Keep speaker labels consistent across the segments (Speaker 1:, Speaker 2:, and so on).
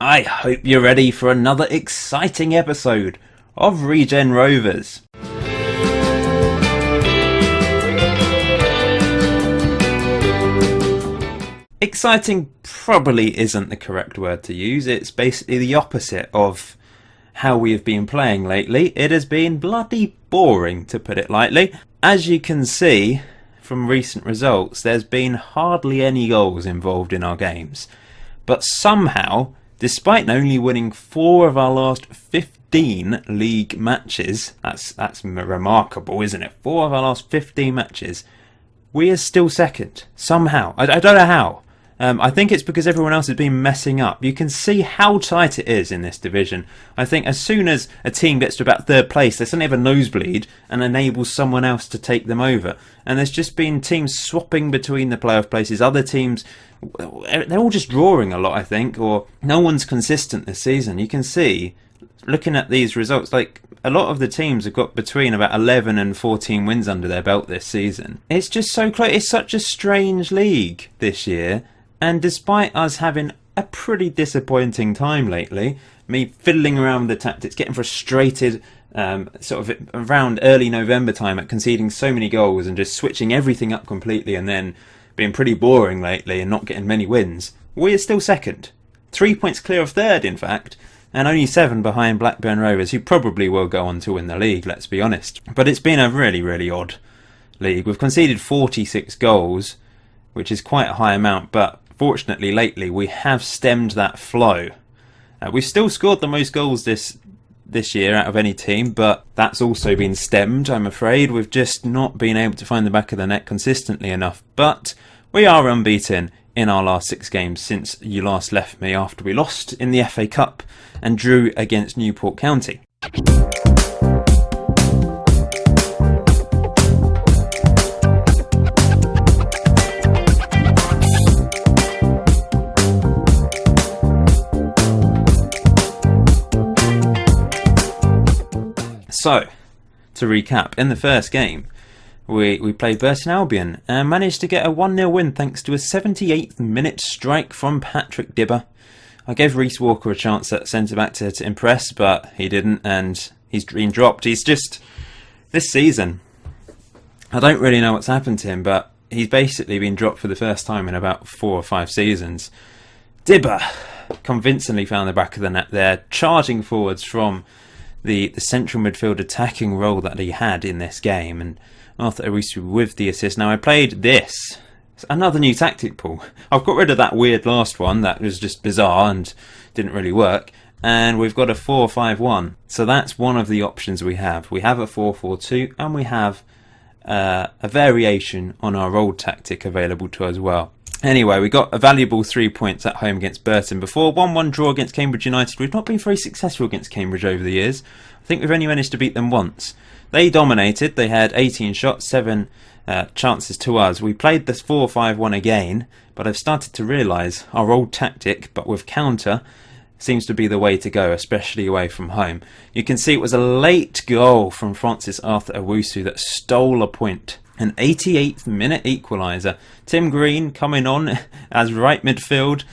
Speaker 1: I hope you're ready for another exciting episode of Regen Rovers. Exciting probably isn't the correct word to use. It's basically the opposite of how we have been playing lately. It has been bloody boring, to put it lightly. As you can see from recent results, there's been hardly any goals involved in our games. But somehow, despite only winning 4 of our last 15 league matches, that's remarkable, isn't it? 4 of our last 15 matches, we are still second. Somehow. I don't know how. I think it's because everyone else has been messing up. You can see how tight it is in this division. I think as soon as a team gets to about 3rd place, they suddenly have a nosebleed and enables someone else to take them over. And there's just been teams swapping between the playoff places. Other teams, they're all just drawing a lot, I think, or no one's consistent this season. You can see, looking at these results, like a lot of the teams have got between about 11 and 14 wins under their belt this season. It's just so close. It's such a strange league this year. And despite us having a pretty disappointing time lately, me fiddling around with the tactics, getting frustrated sort of around early November time at conceding so many goals and just switching everything up completely and then being pretty boring lately and not getting many wins, we are still second. 3 points clear of 3rd, in fact, and only 7 behind Blackburn Rovers, who probably will go on to win the league, let's be honest. But it's been a really, really odd league. We've conceded 46 goals, which is quite a high amount, but fortunately, lately, we have stemmed that flow. We've still scored the most goals this year out of any team, but that's also been stemmed, I'm afraid. We've just not been able to find the back of the net consistently enough. But we are unbeaten in our last 6 games since you last left me after we lost in the FA Cup and drew against Newport County. So, to recap, in the first game, we played Burton Albion and managed to get a 1-0 win thanks to a 78th minute strike from Patrick Dibber. I gave Reece Walker a chance at centre-back to impress, but he didn't, and he's been dropped. He's just, this season, I don't really know what's happened to him, but he's basically been dropped for the first time in about 4 or 5 seasons. Dibber convincingly found the back of the net there, charging forwards from the central midfield attacking role that he had in this game, and Arthur Owusu with the assist. Now I played this. It's another new tactic, Paul. I've got rid of that weird last one that was just bizarre and didn't really work, and we've got a 4-5-1. So that's one of the options we have. We have a 4-4-2 and we have a variation on our old tactic available to us as well. Anyway, we got a valuable 3 points at home against Burton before. 1-1 draw against Cambridge United. We've not been very successful against Cambridge over the years. I think we've only managed to beat them once. They dominated. They had 18 shots, 7 chances to us. We played this 4-5-1 again, but I've started to realise our old tactic, but with counter, seems to be the way to go, especially away from home. You can see it was a late goal from Francis Arthur Owusu that stole a point. An 88th minute equaliser. Tim Green coming on as right midfield.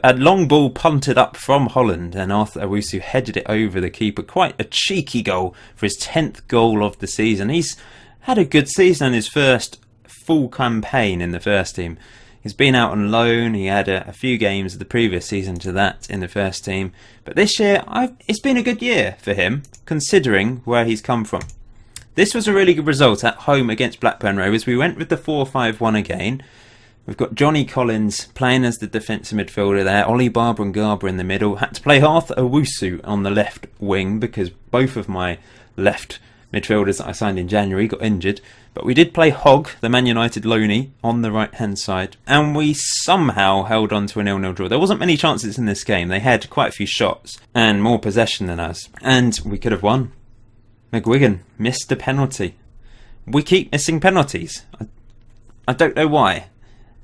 Speaker 1: A long ball punted up from Holland, and Arthur Owusu headed it over the keeper. Quite a cheeky goal for his 10th goal of the season. He's had a good season in his first full campaign in the first team. He's been out on loan. He had a few games of the previous season to that in the first team. But this year, it's been a good year for him, considering where he's come from. This was a really good result at home against Blackburn Rovers. We went with the 4-5-1 again. We've got Johnny Collins playing as the defensive midfielder there. Ollie Barber and Garber in the middle. Had to play Arthur Owusu on the left wing because both of my left midfielders that I signed in January got injured. But we did play Hogg, the Man United loanee, on the right-hand side. And we somehow held on to a 0-0 draw. There wasn't many chances in this game. They had quite a few shots and more possession than us. And we could have won. McGuigan missed a penalty. We keep missing penalties. I don't know why.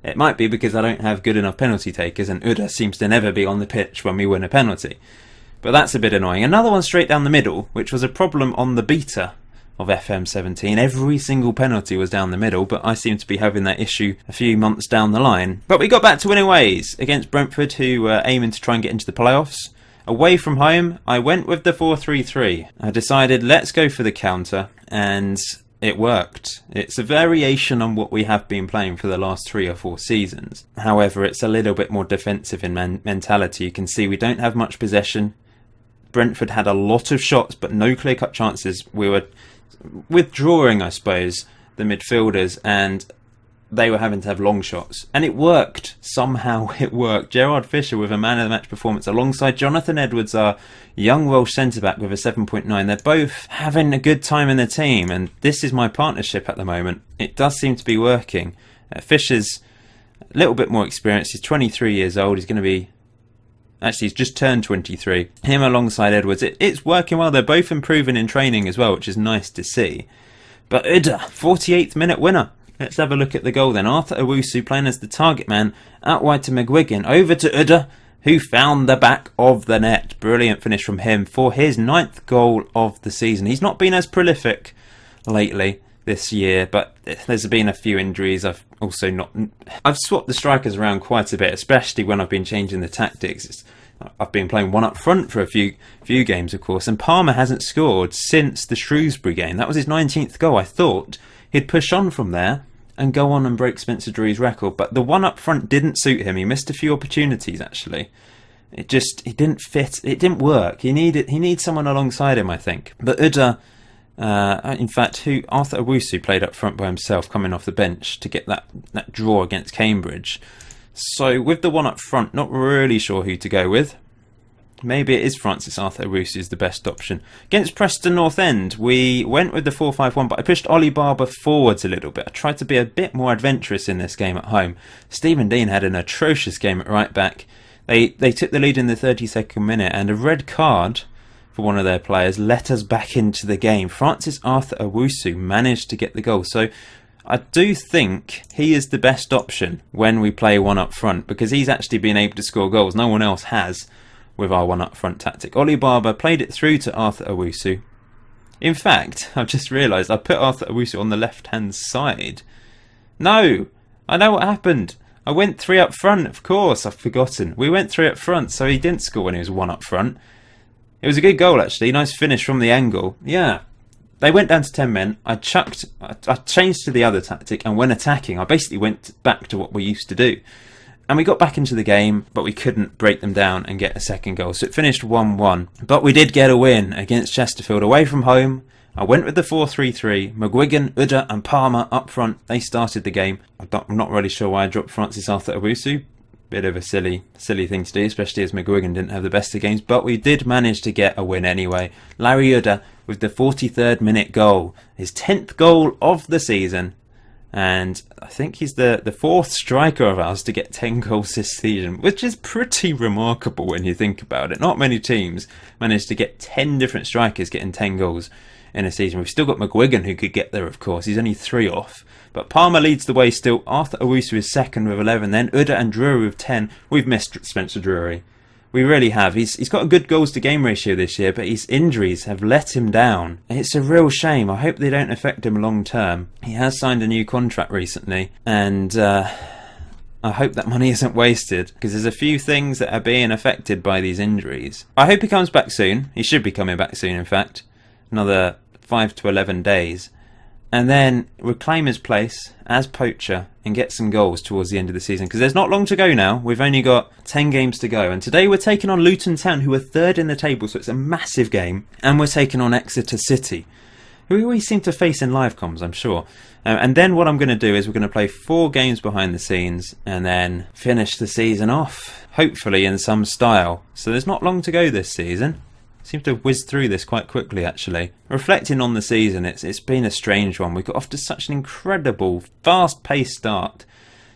Speaker 1: It might be because I don't have good enough penalty takers and Uda seems to never be on the pitch when we win a penalty. But that's a bit annoying. Another one straight down the middle, which was a problem on the beta of FM17. Every single penalty was down the middle, but I seem to be having that issue a few months down the line. But we got back to winning ways against Brentford, who were aiming to try and get into the playoffs. Away from home, I went with the 4-3-3. I decided, let's go for the counter, and it worked. It's a variation on what we have been playing for the last 3 or 4 seasons. However, it's a little bit more defensive in mentality. You can see we don't have much possession. Brentford had a lot of shots, but no clear-cut chances. We were withdrawing, I suppose, the midfielders, and they were having to have long shots. And it worked. Somehow it worked. Gerard Fisher with a man-of-the-match performance alongside Jonathan Edwards, our young Welsh centre-back, with a 7.9. They're both having a good time in the team, and this is my partnership at the moment. It does seem to be working. Fisher's a little bit more experienced. He's 23 years old. He's going to be... Actually, he's just turned 23. Him alongside Edwards. It's working well. They're both improving in training as well, which is nice to see. But Uda, 48th minute winner. Let's have a look at the goal then. Arthur Owusu playing as the target man, out wide to McGuigan, over to Uda, who found the back of the net. Brilliant finish from him for his 9th goal of the season. He's not been as prolific lately this year, but there's been a few injuries. I've swapped the strikers around quite a bit, especially when I've been changing the tactics. I've been playing one up front for a few games, of course, and Palmer hasn't scored since the Shrewsbury game. That was his 19th goal. I thought he'd push on from there and go on and break Spencer Drury's record, but the one up front didn't suit him. He missed a few opportunities, actually. He didn't fit. It didn't work. He needs someone alongside him, I think. But Uda, in fact, who Arthur Owusu played up front by himself, coming off the bench to get that draw against Cambridge. So with the one up front, not really sure who to go with. Maybe it is Francis Arthur Owusu is the best option. Against Preston North End, we went with the 4-5-1, but I pushed Ollie Barber forwards a little bit. I tried to be a bit more adventurous in this game at home. Stephen Dean had an atrocious game at right back. They took the lead in the 32nd minute, and a red card for one of their players let us back into the game. Francis Arthur Owusu managed to get the goal. So I do think he is the best option when we play one up front, because he's actually been able to score goals. No one else has with our one up front tactic. Ollie Barber played it through to Arthur Owusu. In fact, I've just realised I put Arthur Owusu on the left hand side. No, I know what happened. I went 3 up front, of course. I've forgotten. We went 3 up front, so he didn't score when he was 1 up front. It was a good goal, actually. Nice finish from the angle. Yeah. They went down to 10 men. I changed to the other tactic, and when attacking, I basically went back to what we used to do. And we got back into the game, but we couldn't break them down and get a second goal. So it finished 1-1. But we did get a win against Chesterfield away from home. I went with the 4-3-3. McGuigan, Uda and Palmer up front. They started the game. I'm not really sure why I dropped Francis Arthur Owusu. Bit of a silly thing to do, especially as McGuigan didn't have the best of games. But we did manage to get a win anyway. Larry Uda with the 43rd minute goal. His 10th goal of the season. And I think he's the 4th striker of ours to get 10 goals this season, which is pretty remarkable when you think about it. Not many teams manage to get 10 different strikers getting 10 goals in a season. We've still got McGuigan who could get there, of course. He's only 3 off. But Palmer leads the way still. Arthur Owusu is second with 11. Then Uda and Drury with 10. We've missed Spencer Drury. We really have. He's got a good goals to game ratio this year, but his injuries have let him down. It's a real shame. I hope they don't affect him long term. He has signed a new contract recently, and I hope that money isn't wasted, because there's a few things that are being affected by these injuries. I hope he comes back soon. He should be coming back soon, in fact. Another 5 to 11 days. And then reclaim his place as poacher and get some goals towards the end of the season. Because there's not long to go now. We've only got 10 games to go. And today we're taking on Luton Town, who are 3rd in the table. So it's a massive game. And we're taking on Exeter City, who we always seem to face in live comms, I'm sure. And then what I'm going to do is we're going to play 4 games behind the scenes and then finish the season off, hopefully in some style. So there's not long to go this season. Seem to have whizzed through this quite quickly, actually. Reflecting on the season, it's been a strange one. We got off to such an incredible, fast-paced start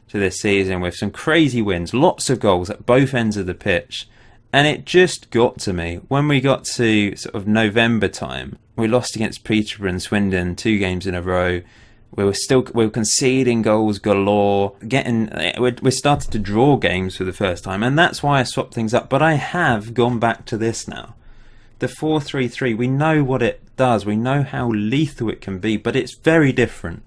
Speaker 1: to this season with some crazy wins, lots of goals at both ends of the pitch. And it just got to me. When we got to sort of November time, we lost against Peterborough and Swindon 2 games in a row. We were conceding goals galore. We started to draw games for the first time, and that's why I swapped things up. But I have gone back to this now. The 4-3-3, we know what it does. We know how lethal it can be, but it's very different.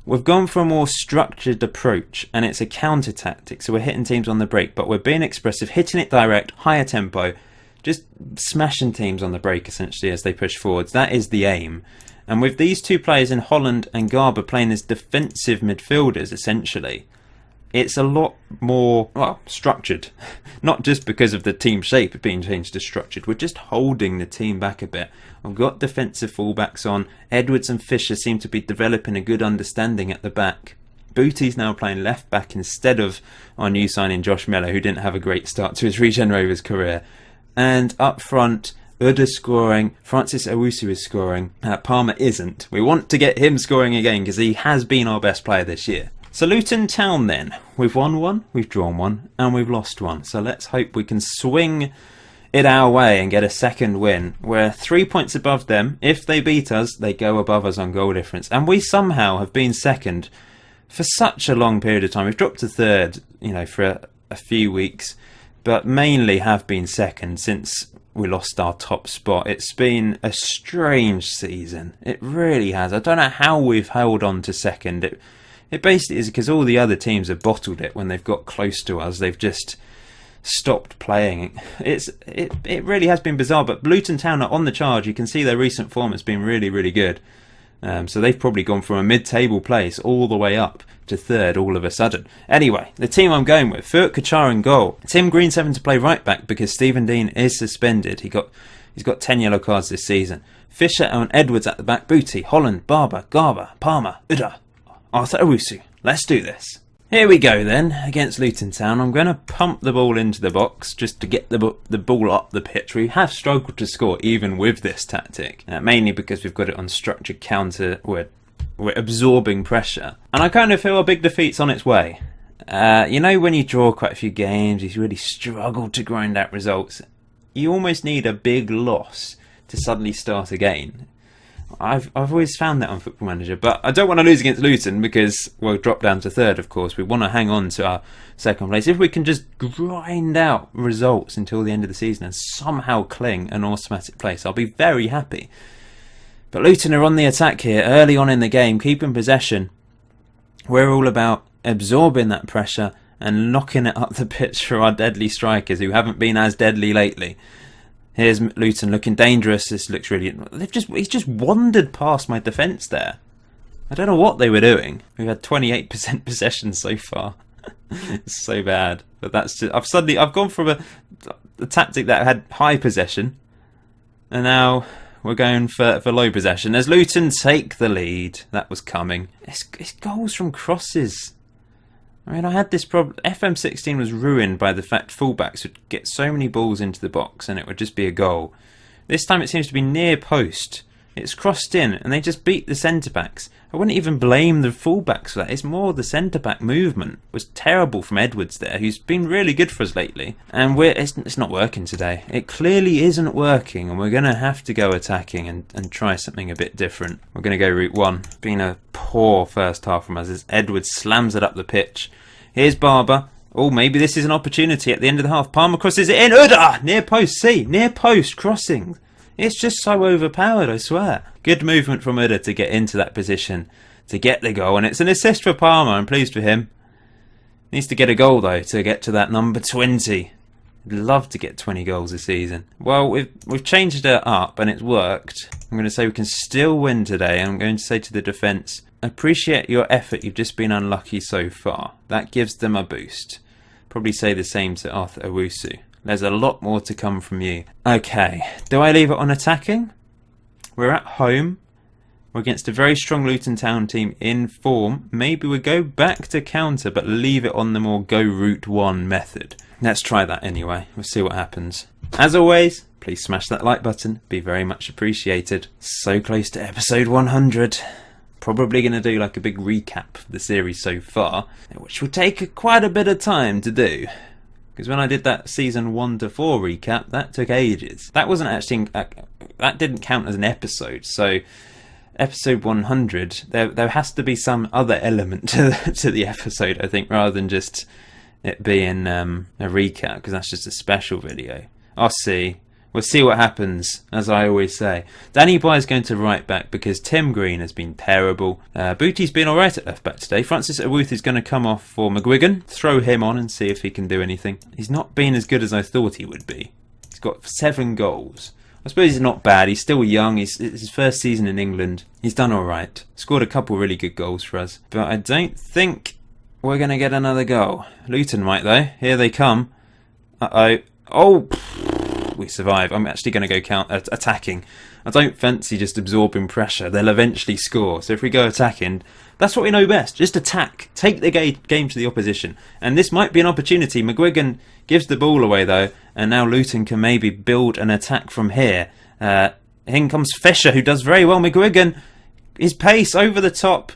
Speaker 1: We've gone for a more structured approach, and it's a counter tactic, so we're hitting teams on the break, but we're being expressive, hitting it direct, higher tempo, just smashing teams on the break essentially as they push forwards. That is the aim. And with these two players in Holland and Garber playing as defensive midfielders essentially, it's a lot more, well, structured. Not just because of the team shape being changed to structured. We're just holding the team back a bit. I've got defensive fullbacks on. Edwards and Fisher seem to be developing a good understanding at the back. Booty's now playing left back instead of our new signing Josh Miller, who didn't have a great start to his Regen Rovers career. And up front, Uda's scoring, Francis Owusu is scoring, Palmer isn't. We want to get him scoring again because he has been our best player this year. So Luton Town then, we've won one, we've drawn one, and we've lost one. So let's hope we can swing it our way and get a second win. We're 3 points above them. If they beat us, they go above us on goal difference. And we somehow have been second for such a long period of time. We've dropped to third, for a few weeks, but mainly have been second since we lost our top spot. It's been a strange season. It really has. I don't know how we've held on to second. It basically is because all the other teams have bottled it when they've got close to us. They've just stopped playing. It really has been bizarre. But Luton Town are on the charge. You can see their recent form has been really, really good. So they've probably gone from a mid-table place all the way up to third all of a sudden. Anyway, the team I'm going with: Fuat Kachar in goal. Tim Green's having to play right back because Stephen Dean is suspended. He's got 10 yellow cards this season. Fisher and Edwards at the back. Booty, Holland, Barber, Garber, Palmer, Uda, Arthur Owusu. Let's do this. Here we go then, against Luton Town. I'm going to pump the ball into the box just to get the ball up the pitch. We have struggled to score even with this tactic, mainly because we've got it on structured counter. We're absorbing pressure. And I kind of feel a big defeat's on its way. When you draw quite a few games, you really struggle to grind out results. You almost need a big loss to suddenly start again. I've always found that on Football Manager, but I don't want to lose against Luton because we'll drop down to third, of course. We want to hang on to our second place. If we can just grind out results until the end of the season and somehow cling an automatic place, I'll be very happy. But Luton are on the attack here early on in the game, keeping possession. We're all about absorbing that pressure and knocking it up the pitch for our deadly strikers who haven't been as deadly lately. Here's Luton looking dangerous. This looks really... He's just wandered past my defence there. I don't know what they were doing. We've had 28% possession so far. It's so bad. But that's just... I've gone from a tactic that had high possession, and now we're going for low possession. As Luton take the lead, that was coming. It's goals from crosses. I mean, I had this problem. FM16 was ruined by the fact fullbacks would get so many balls into the box and it would just be a goal. This time it seems to be near post. It's crossed in and they just beat the centre-backs. I wouldn't even blame the fullbacks for that. It's more the centre-back movement was terrible from Edwards there, who's been really good for us lately. And it's not working today. It clearly isn't working, and we're going to have to go attacking and try something a bit different. We're going to go route one. Been a poor first half from us as Edwards slams it up the pitch. Here's Barber. Oh, maybe this is an opportunity at the end of the half. Palmer crosses it in. Uda! Near post. See? Near post crossing. It's just so overpowered, I swear. Good movement from Uda to get into that position, to get the goal. And it's an assist for Palmer. I'm pleased for him. Needs to get a goal, though, to get to that number 20. I'd love to get 20 goals this season. Well, we've changed it up and it's worked. I'm going to say we can still win today. I'm going to say to the defence, appreciate your effort. You've just been unlucky so far. That gives them a boost. Probably say the same to Arthur Owusu. There's a lot more to come from you. Okay, do I leave it on attacking? We're at home. We're against a very strong Luton Town team in form. Maybe we go back to counter, but leave it on the more go route one method. Let's try that anyway. We'll see what happens. As always, please smash that like button. Be very much appreciated. So close to episode 100. Probably going to do like a big recap of the series so far, which will take quite a bit of time to do. Because when I did that season 1 to 4 recap, that took ages. That wasn't actually... That didn't count as an episode. So, episode 100, there has to be some other element to the episode, I think, rather than just it being a recap, because that's just a special video. I'll see. We'll see what happens, as I always say. Danny Bly's going to right back because Tim Green has been terrible. Booty's been alright at left back today. Francis Awuth is going to come off for McGuigan. Throw him on and see if he can do anything. He's not been as good as I thought he would be. He's got 7 goals. I suppose he's not bad. He's still young. It's his first season in England. He's done alright. Scored a couple really good goals for us. But I don't think we're going to get another goal. Luton might though. Here they come. Uh-oh. Oh! We survive. I'm actually going to go attacking. I don't fancy just absorbing pressure. They'll eventually score. So if we go attacking, that's what we know best. Just attack. Take the game to the opposition. And this might be an opportunity. McGuigan gives the ball away though. And now Luton can maybe build an attack from here. In comes Fisher, who does very well. McGuigan, his pace over the top.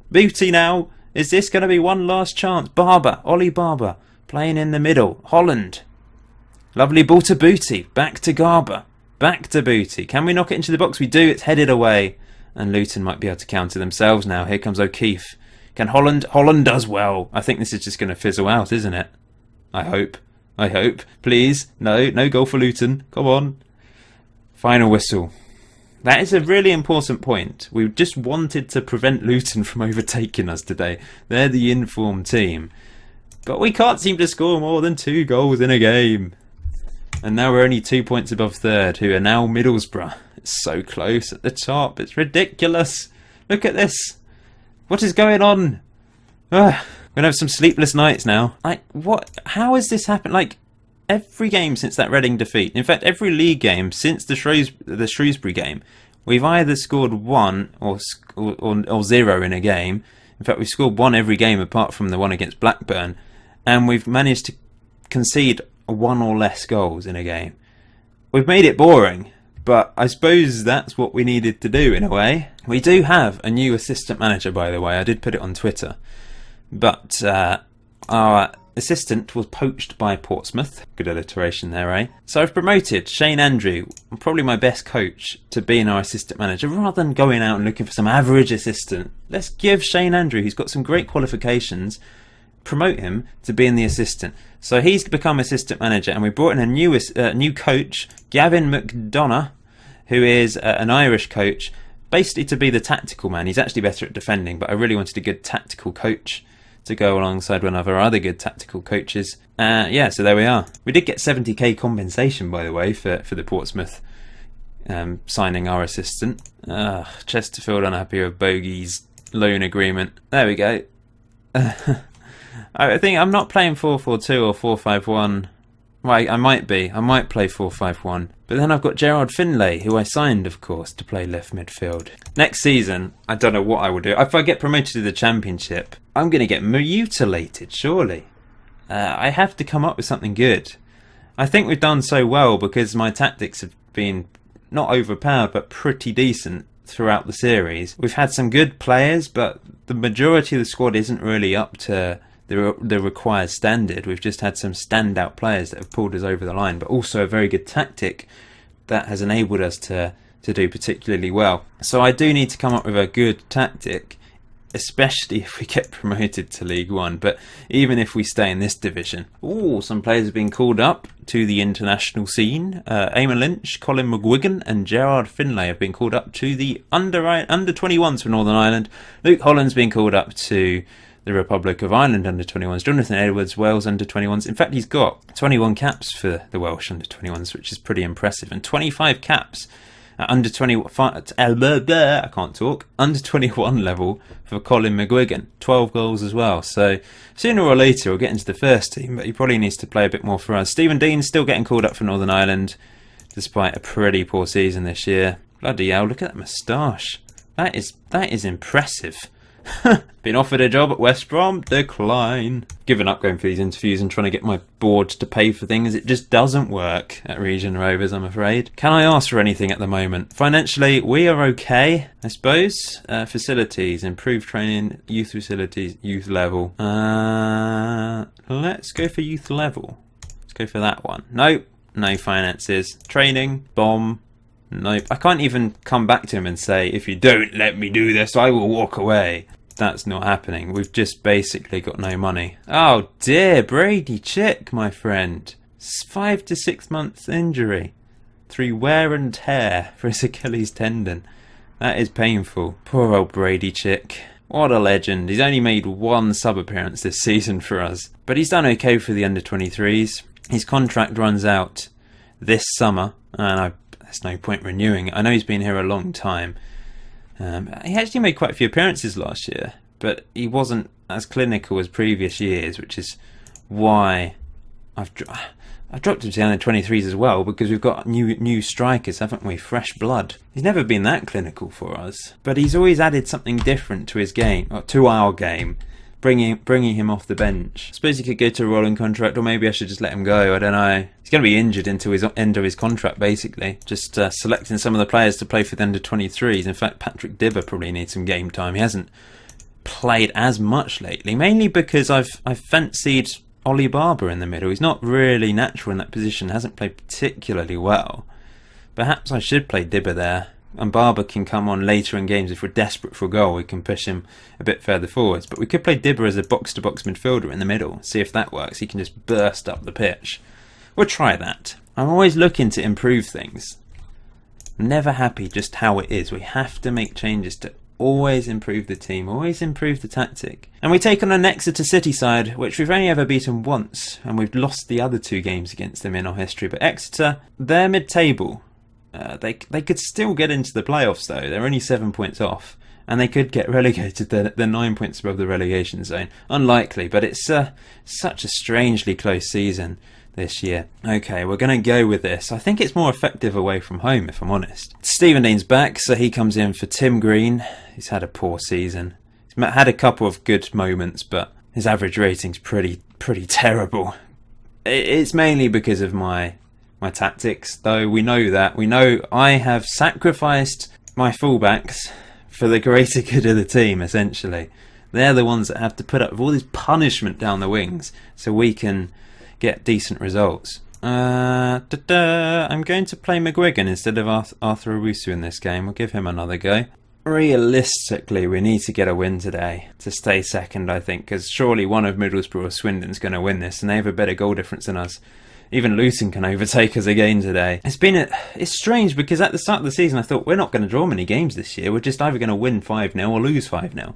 Speaker 1: Booty now. Is this going to be one last chance? Ollie Barber, playing in the middle. Holland. Lovely ball to Booty. Back to Garber. Back to Booty. Can we knock it into the box? We do. It's headed away. And Luton might be able to counter themselves now. Here comes O'Keefe. Can Holland? Holland does well. I think this is just going to fizzle out, isn't it? I hope. Please. No goal for Luton. Come on. Final whistle. That is a really important point. We just wanted to prevent Luton from overtaking us today. They're the informed team. But we can't seem to score more than 2 goals in a game. And now we're only 2 points above third, who are now Middlesbrough. It's so close at the top. It's ridiculous. Look at this. What is going on? We're going to have some sleepless nights now. Like, what? How has this happened? Like, every game since that Reading defeat, in fact, every league game since the Shrewsbury game, we've either scored 1 or 0 in a game. In fact, we've scored 1 every game apart from the one against Blackburn. And we've managed to concede 1 or less goals in a game. We've made it boring, but I suppose that's what we needed to do in a way. We do have a new assistant manager, by the way. I did put it on Twitter. But our assistant was poached by Portsmouth. Good alliteration there, eh? So I've promoted Shane Andrew, probably my best coach, to being our assistant manager. Rather than going out and looking for some average assistant, let's give Shane Andrew, who's got some great qualifications, promote him to being the assistant. So he's become assistant manager, and we brought in a new coach, Gavin McDonough, who is an Irish coach, basically to be the tactical man. He's actually better at defending, but I really wanted a good tactical coach to go alongside one of our other good tactical coaches. So there we are. We did get 70k compensation, by the way, for the Portsmouth signing our assistant. Chesterfield unhappy with Bogey's loan agreement. There we go. I think I'm not playing 4-4-2 or 4-5-1. Right, I might be. I might play 4-5-1. But then I've got Gerard Finlay, who I signed, of course, to play left midfield. Next season, I don't know what I will do. If I get promoted to the Championship, I'm going to get mutilated, surely. I have to come up with something good. I think we've done so well because my tactics have been not overpowered, but pretty decent throughout the series. We've had some good players, but the majority of the squad isn't really up to the required standard. We've just had some standout players that have pulled us over the line, but also a very good tactic that has enabled us to do particularly well. So I do need to come up with a good tactic, especially if we get promoted to League One. But even if we stay in this division, some players have been called up to the international scene. Eamon Lynch, Colin McGuigan and Gerard Finlay have been called up to the under 21s for Northern Ireland. Luke Holland's been called up to the Republic of Ireland under 21s. Jonathan Edwards, Wales under 21s. In fact, he's got 21 caps for the Welsh under 21s, which is pretty impressive, and 25 caps at under 25. I can't talk. Under 21 level for Colin McGuigan. 12 goals as well. So sooner or later, we'll get into the first team, but he probably needs to play a bit more for us. Stephen Dean's still getting called up for Northern Ireland, despite a pretty poor season this year. Bloody hell! Look at that moustache. That is impressive. Been offered a job at West Brom, decline. Given up going for these interviews and trying to get my board to pay for things. It just doesn't work at Regen Rovers, I'm afraid. Can I ask for anything at the moment? Financially, we are okay, I suppose. Facilities, improved training, youth facilities, youth level. Let's go for youth level. Let's go for that one. Nope, no finances. Training, bomb. Nope. I can't even come back to him and say, if you don't let me do this, I will walk away. That's not happening. We've just basically got no money. Oh dear, Brady Chick, my friend. 5 to 6 months injury. through wear and tear for his Achilles tendon. That is painful. Poor old Brady chick. What a legend. He's only made one sub-appearance this season for us. But he's done okay for the under-23s. His contract runs out this summer, and there's no point renewing it. I know he's been here a long time. He actually made quite a few appearances last year, but he wasn't as clinical as previous years, which is why I've dropped him to the under-23s as well, because we've got new strikers, haven't we? Fresh blood. He's never been that clinical for us, but he's always added something different to his game, or to our game, bringing him off the bench. I suppose he could go to a rolling contract, or maybe I should just let him go. I don't know. He's going to be injured until his end of his contract, basically. Just selecting some of the players to play for the under-23s. In fact, Patrick Dibber probably needs some game time. He hasn't played as much lately, mainly because I've fancied Ollie Barber in the middle. He's not really natural in that position, hasn't played particularly well. Perhaps I should play Dibber there, and Barber can come on later in games. If we're desperate for a goal, we can push him a bit further forwards. But we could play Dibber as a box-to-box midfielder in the middle, see if that works. He can just burst up the pitch. We'll try that. I'm always looking to improve things. Never happy just how it is. We have to make changes to always improve the team, always improve the tactic. And we take on an Exeter City side, which we've only ever beaten once, and we've lost the other 2 games against them in our history. But Exeter, they're mid-table. They could still get into the playoffs though. They're only 7 points off, and they could get relegated. They're 9 points above the relegation zone. Unlikely, but it's such a strangely close season this year. Okay, we're going to go with this. I think it's more effective away from home, if I'm honest. Stephen Dean's back, so he comes in for Tim Green. He's had a poor season. He's had a couple of good moments, but his average rating's pretty terrible. It's mainly because of my tactics, though. We know that. We know I have sacrificed my fullbacks for the greater good of the team, essentially. They're the ones that have to put up with all this punishment down the wings so we can get decent results. I'm going to play McGuigan instead of Arthur Owusu in this game. We'll give him another go. Realistically, we need to get a win today to stay second, I think, because surely one of Middlesbrough or Swindon's going to win this, and they have a better goal difference than us. Even Luton can overtake us again today. It's strange, because at the start of the season I thought we're not going to draw many games this year. We're just either going to win 5-0 or lose 5-0.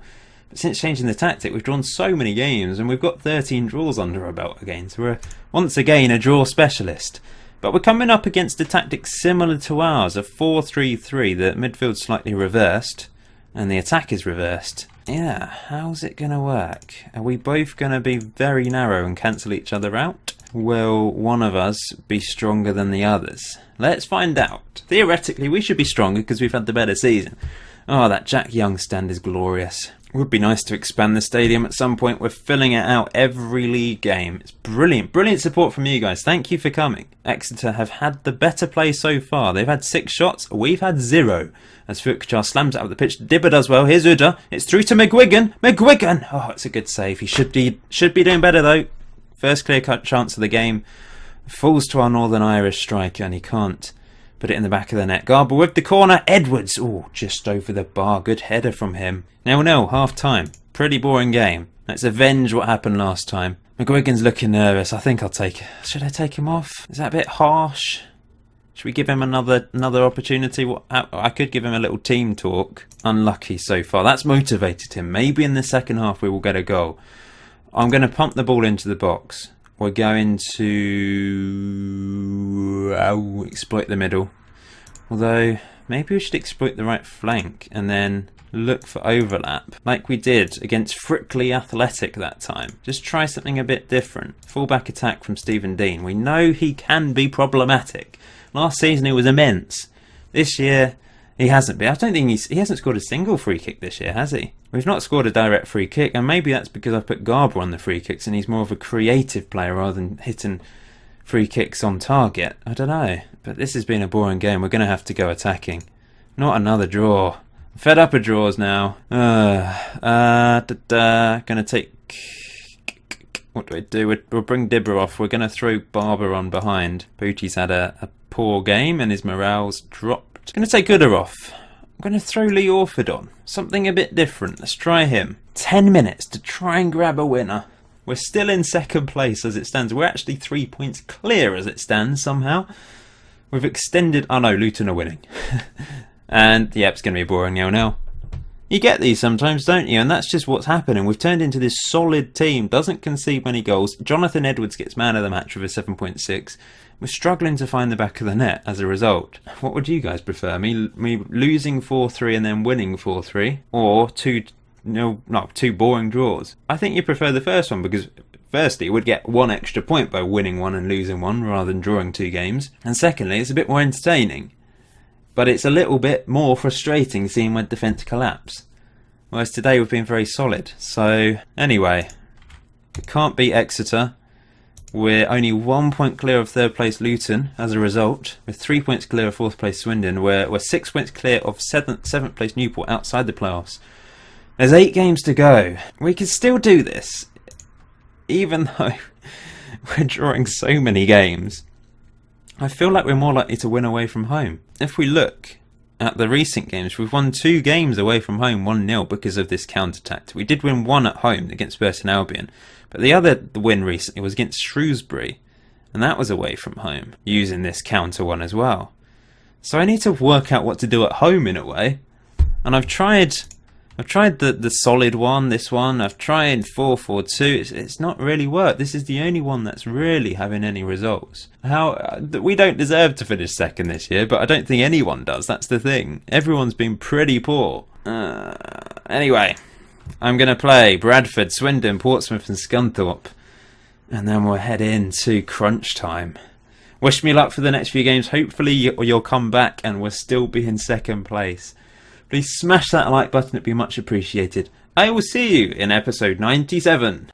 Speaker 1: But since changing the tactic, we've drawn so many games, and we've got 13 draws under our belt again. So we're once again a draw specialist. But we're coming up against a tactic similar to ours, a 4-3-3. The midfield's slightly reversed, and the attack is reversed. Yeah, how's it going to work? Are we both going to be very narrow and cancel each other out? Will one of us be stronger than the others? Let's find out. Theoretically, we should be stronger because we've had the better season. Oh, that Jack Young stand is glorious. It would be nice to expand the stadium at some point. We're filling it out every league game. It's brilliant. Brilliant support from you guys. Thank you for coming. Exeter have had the better play so far. They've had 6 shots. We've had 0. As Fukuchar slams it up the pitch. Dibber does well. Here's Uda. It's through to McGuigan. McGuigan! Oh, it's a good save. He should be doing better though. First clear-cut chance of the game. Falls to our Northern Irish striker, and he can't put it in the back of the net. Garber with the corner. Edwards. Oh, just over the bar. Good header from him. 0-0, half-time. Pretty boring game. Let's avenge what happened last time. McGuigan's looking nervous. I think I'll take... Should I take him off? Is that a bit harsh? Should we give him another opportunity? I could give him a little team talk. Unlucky so far. That's motivated him. Maybe in the second half we will get a goal. I'm going to pump the ball into the box. We're going to exploit the middle. Although, maybe we should exploit the right flank and then look for overlap, like we did against Frickley Athletic that time. Just try something a bit different. Fullback attack from Stephen Dean. We know he can be problematic. Last season he was immense. This year he hasn't been. I don't think he hasn't scored a single free kick this year, has he? We've not scored a direct free kick, and maybe that's because I've put Garber on the free kicks and he's more of a creative player rather than hitting free kicks on target. I don't know. But this has been a boring game. We're going to have to go attacking. Not another draw. I'm fed up of draws now. Gonna take... What do I do? We'll bring Dibber off. We're going to throw Barber on behind. Bootie's had a poor game and his morale's dropped. Going to take Gooder off. I'm going to throw Lee Orford on. Something a bit different. Let's try him. 10 minutes to try and grab a winner. We're still in second place as it stands. We're actually 3 points clear as it stands somehow. We've extended... Oh no, Luton are winning. And, yeah, it's going to be a boring 0-0. You get these sometimes, don't you? And that's just what's happening. We've turned into this solid team, doesn't concede many goals. Jonathan Edwards gets man of the match with a 7.6. We're struggling to find the back of the net as a result. What would you guys prefer? Me losing 4-3 and then winning 4-3? Or two boring draws? I think you prefer the first one because... Firstly, you would get one extra point by winning one and losing one rather than drawing 2 games. And secondly, it's a bit more entertaining. But it's a little bit more frustrating seeing my defence collapse. Whereas today we've been very solid. So, anyway, we can't beat Exeter. We're only 1 point clear of 3rd place Luton as a result. We're 3 points clear of 4th place Swindon. We're 6 points clear of 7th place Newport outside the playoffs. There's 8 games to go. We can still do this. Even though we're drawing so many games, I feel like we're more likely to win away from home. If we look at the recent games, we've won 2 games away from home 1-0 because of this counter-attack. We did win 1 at home against Burton Albion, but the other win recently was against Shrewsbury, and that was away from home, using this counter one as well. So I need to work out what to do at home in a way, and I've tried the solid one, this one. I've tried 4-4-2. It's not really worked. This is the only one that's really having any results. We don't deserve to finish second this year, but I don't think anyone does. That's the thing. Everyone's been pretty poor. Anyway, I'm going to play Bradford, Swindon, Portsmouth and Scunthorpe. And then we'll head into crunch time. Wish me luck for the next few games. Hopefully you'll come back and we'll still be in second place. Please smash that like button, it'd be much appreciated. I will see you in episode 97.